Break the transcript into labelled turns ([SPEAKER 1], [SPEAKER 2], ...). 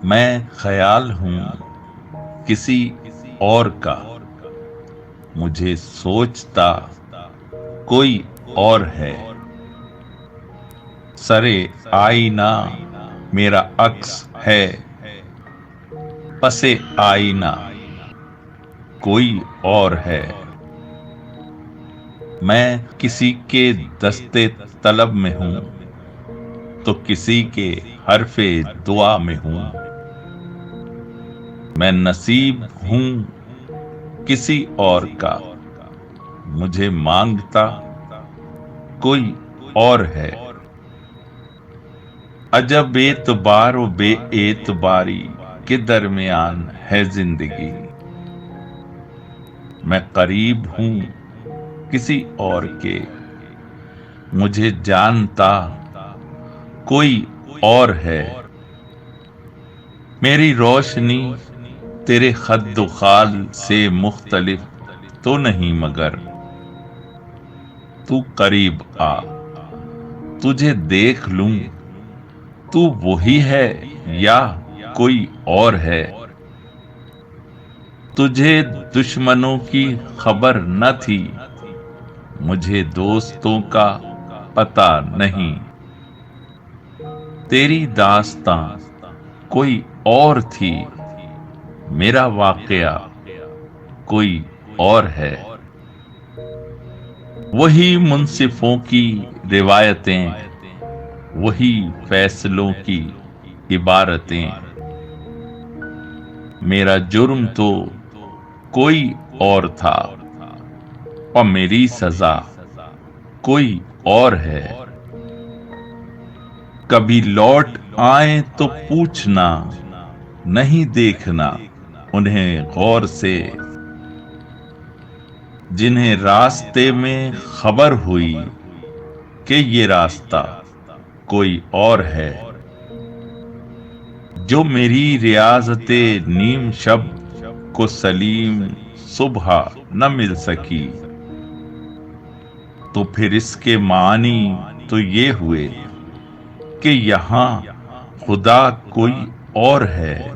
[SPEAKER 1] میں خیال ہوں کسی اور کا، مجھے سوچتا کوئی اور ہے۔ سرے آئینہ میرا عکس ہے، پسے آئینہ کوئی اور ہے۔ میں کسی کے دستے طلب میں ہوں تو کسی کے حرف دعا میں ہوں۔ میں نصیب ہوں کسی اور کا، مجھے مانگتا کوئی اور ہے۔ عجب اعتبار و بے اعتباری کے درمیان ہے زندگی۔ میں قریب ہوں کسی اور کے، مجھے جانتا کوئی اور ہے۔ میری روشنی تیرے خد و خال سے مختلف تو نہیں، مگر تو قریب آ، تجھے دیکھ لوں، تو وہی ہے یا کوئی اور ہے۔ تجھے دشمنوں کی خبر نہ تھی، مجھے دوستوں کا پتہ نہیں۔ تیری داستاں کوئی اور تھی، میرا واقعہ کوئی اور ہے۔ وہی منصفوں کی روایتیں، وہی فیصلوں کی عبارتیں۔ میرا جرم تو کوئی اور تھا اور میری سزا کوئی اور ہے۔ کبھی لوٹ آئیں تو پوچھنا، نہیں دیکھنا انہیں غور سے۔ جنہیں راستے میں خبر ہوئی کہ یہ راستہ کوئی اور ہے۔ جو میری ریاضت نیم شب کو سلیم صبح نہ مل سکی، تو پھر اس کے معنی تو یہ ہوئے کہ یہاں خدا کوئی اور ہے۔